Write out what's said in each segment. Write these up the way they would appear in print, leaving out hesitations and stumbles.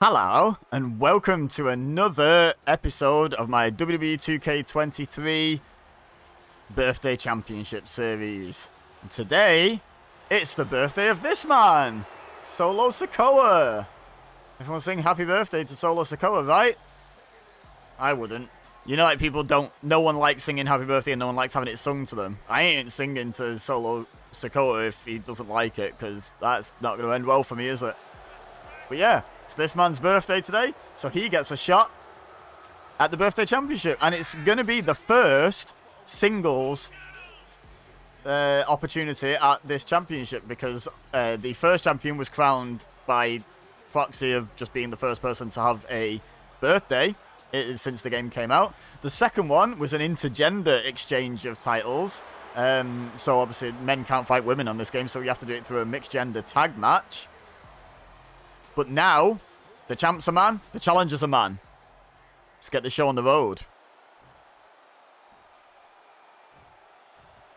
Hello, and welcome to another episode of my WWE 2K23 Birthday Championship Series. And today, it's the birthday of this man, Solo Sikoa. Everyone sing happy birthday to Solo Sikoa, right? I wouldn't. You know, like people don't, no one likes singing happy birthday and no one likes having it sung to them. I ain't singing to Solo Sikoa if he doesn't like it, because that's not going to end well for me, is it? But yeah. It's this man's birthday today, so he gets a shot at the birthday championship, and it's going to be the first singles opportunity at this championship, because the first champion was crowned by proxy of just being the first person to have a birthday since the game came out. The second one was an intergender exchange of titles, so obviously men can't fight women on this game, so you have to do it through a mixed gender tag match. But now, the champ's a man, the challenger's a man. Let's get the show on the road.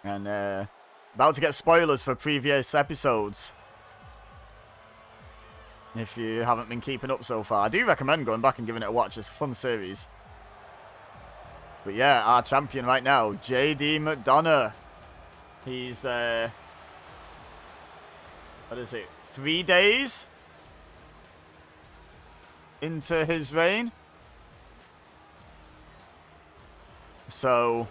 And, about to get spoilers for previous episodes. If you haven't been keeping up so far. I do recommend going back and giving it a watch. It's a fun series. But yeah, our champion right now, JD McDonough. He's, what is it, 3 days into his reign. So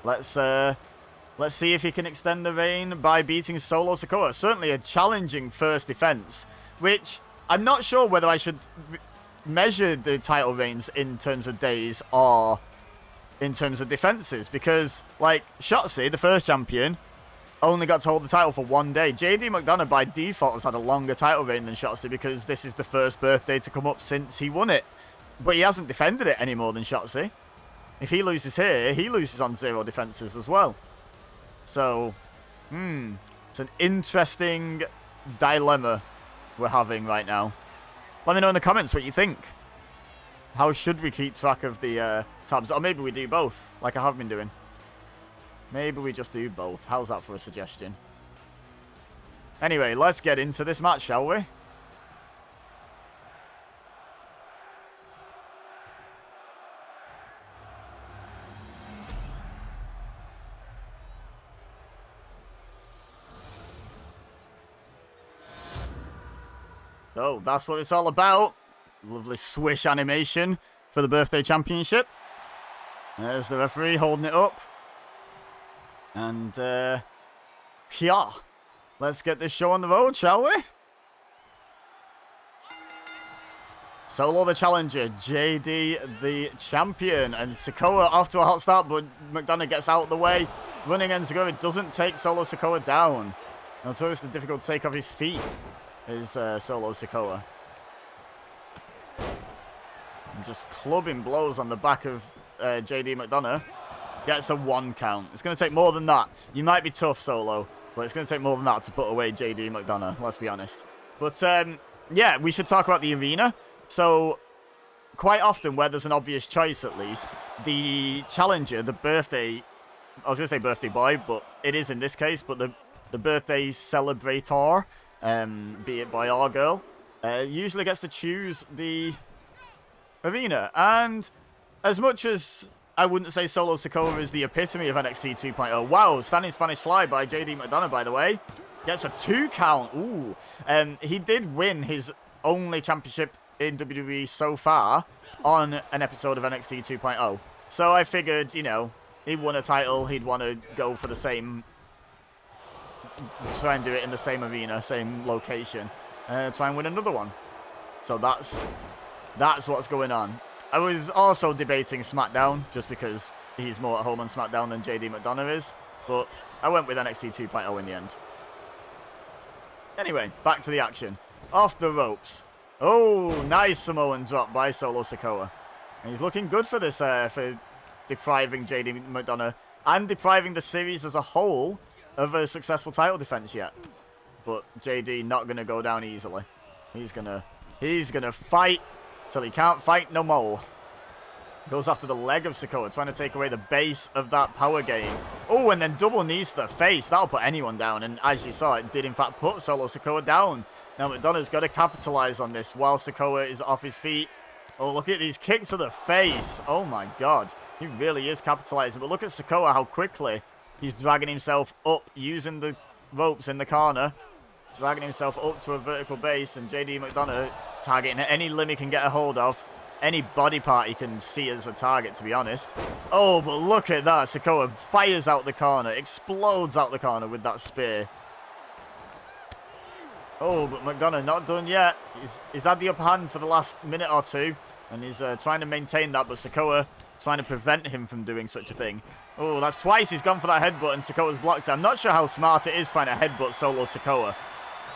let's see if he can extend the reign by beating Solo Sikoa. Certainly a challenging first defense, which I'm not sure whether I should measure the title reigns in terms of days or in terms of defenses, because like Shotzi, the first champion, only got to hold the title for 1 day. JD McDonough, by default, has had a longer title reign than Shotzi because this is the first birthday to come up since he won it. But he hasn't defended it any more than Shotzi. If he loses here, he loses on 0 defenses as well. So, it's an interesting dilemma we're having right now. Let me know in the comments what you think. How should we keep track of the tabs? Or maybe we do both, like I have been doing. Maybe we just do both. How's that for a suggestion? Anyway, let's get into this match, shall we? So, that's what it's all about. Lovely swish animation for the birthday championship. There's the referee holding it up. And, yeah, let's get this show on the road, shall we? Solo the challenger, JD the champion, and Sikoa off to a hot start, but McDonough gets out of the way. Running Enziguri doesn't take Solo Sikoa down. Notoriously difficult to take off his feet is Solo Sikoa. And just clubbing blows on the back of JD McDonough. Gets a 1 count. It's going to take more than that. You might be tough, Solo, but it's going to take more than that to put away JD McDonough, let's be honest. But, yeah, we should talk about the arena. So, quite often, where there's an obvious choice, at least, the challenger, the birthday... I was going to say birthday boy, but it is in this case, but the birthday celebrator, be it boy or girl, usually gets to choose the arena. And as much as I wouldn't say Solo Sikoa is the epitome of NXT 2.0. Wow, standing Spanish fly by JD McDonough, by the way. Gets a 2 count. Ooh. He did win his only championship in WWE so far on an episode of NXT 2.0. So I figured, you know, he won a title. He'd want to go for the same... Try and do it in the same arena, same location. Try and win another one. So that's what's going on. I was also debating SmackDown, just because he's more at home on SmackDown than JD McDonough is, but I went with NXT 2.0 in the end. Anyway, back to the action. Off the ropes. Oh, nice Samoan drop by Solo Sikoa. And he's looking good for this, for depriving JD McDonough, and depriving the series as a whole of a successful title defense yet. But JD not going to go down easily. He's gonna fight till he can't fight no more. Goes after the leg of Sikoa, trying to take away the base of that power gain. Oh, and then double knees to the face. That'll put anyone down. And as you saw, it did in fact put Solo Sikoa down. Now McDonough's got to capitalize on this while Sikoa is off his feet. Oh, look at these kicks to the face. Oh my god. He really is capitalizing. But look at Sikoa, how quickly he's dragging himself up using the ropes in the corner. Dragging himself up to a vertical base. And JD McDonough targeting any limb he can get a hold of. Any body part he can see as a target, to be honest. Oh, but look at that. Sikoa fires out the corner. Explodes out the corner with that spear. Oh, but McDonough not done yet. He's had the upper hand for the last minute or two. And he's trying to maintain that. But Sikoa trying to prevent him from doing such a thing. Oh, that's twice he's gone for that headbutt and Sikoa's blocked it. I'm not sure how smart it is trying to headbutt Solo Sikoa.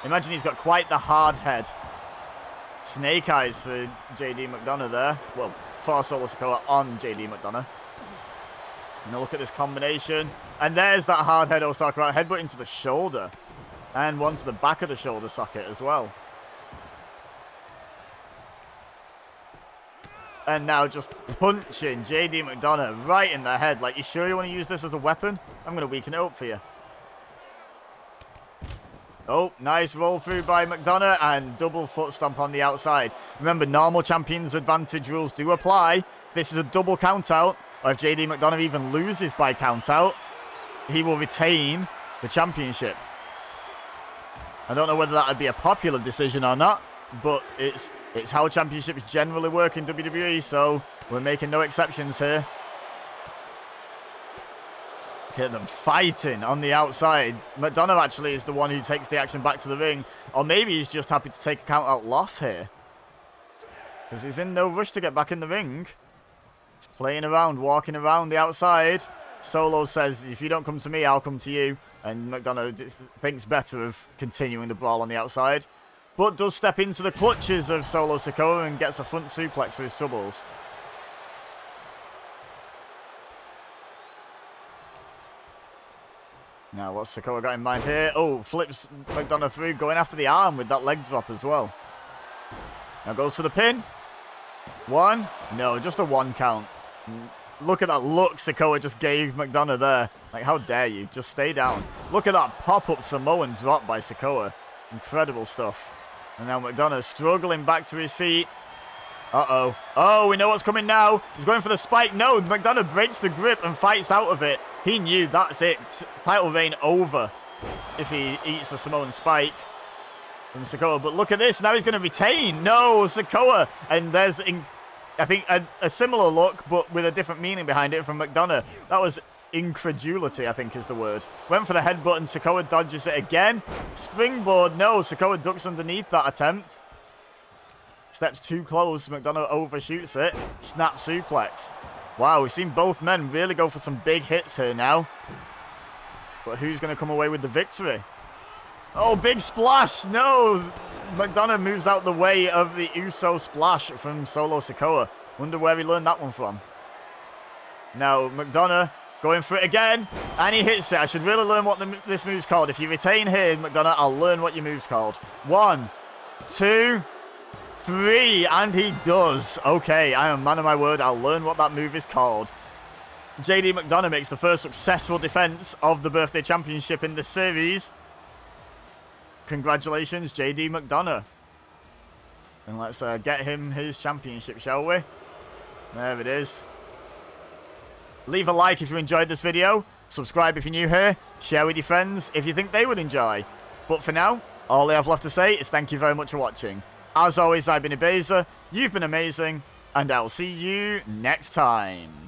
Imagine he's got quite the hard head. Snake eyes for JD McDonough there. Well, for Solo Sikoa on JD McDonough. And look at this combination. And there's that hard head I was talking about. Headbutt into the shoulder. And one to the back of the shoulder socket as well. And now just punching JD McDonough right in the head. Like, you sure you want to use this as a weapon? I'm going to weaken it up for you. Oh, nice roll through by McDonough and double foot stomp on the outside. Remember, normal champions advantage rules do apply. If this is a double count out, or if JD McDonough even loses by count out, he will retain the championship. I don't know whether that would be a popular decision or not, but it's how championships generally work in WWE, so we're making no exceptions here. Look at them fighting on the outside. McDonough actually is the one who takes the action back to the ring. Or maybe he's just happy to take a count-out loss here. Because he's in no rush to get back in the ring. He's playing around, walking around the outside. Solo says, if you don't come to me, I'll come to you. And McDonough thinks better of continuing the brawl on the outside. But does step into the clutches of Solo Sikoa and gets a front suplex for his troubles. Now, what's Sikoa got in mind here? Oh, flips McDonough through, going after the arm with that leg drop as well. Now goes for the pin. One. No, just a one count. Look at that look Sikoa just gave McDonough there. Like, how dare you? Just stay down. Look at that pop-up Samoan drop by Sikoa. Incredible stuff. And now McDonough struggling back to his feet. Uh-oh. Oh, we know what's coming now. He's going for the spike. No, McDonough breaks the grip and fights out of it. He knew that's it. Title reign over if he eats the Samoan Spike from Sikoa. But look at this. Now he's going to retain. No, Sikoa. And there's, I think, a similar look, but with a different meaning behind it from McDonough. That was incredulity, I think is the word. Went for the headbutt and Sikoa dodges it again. Springboard. No, Sikoa ducks underneath that attempt. Steps too close. McDonough overshoots it. Snap suplex. Wow, we've seen both men really go for some big hits here now. But who's going to come away with the victory? Oh, big splash. No. McDonough moves out the way of the Uso splash from Solo Sikoa. Wonder where he learned that one from. Now, McDonough going for it again. And he hits it. I should really learn what this move's called. If you retain here, McDonough, I'll learn what your move's called. 1, 2, 3, and he does. Okay, I am a man of my word. I'll learn what that move is called. JD McDonough makes the first successful defense of the birthday championship in this series. Congratulations, JD McDonough. And let's get him his championship, shall we? There it is. Leave a like if you enjoyed this video. Subscribe if you're new here. Share with your friends if you think they would enjoy. But for now, all I have left to say is thank you very much for watching. As always, I've been Ibeza, you've been amazing, and I'll see you next time.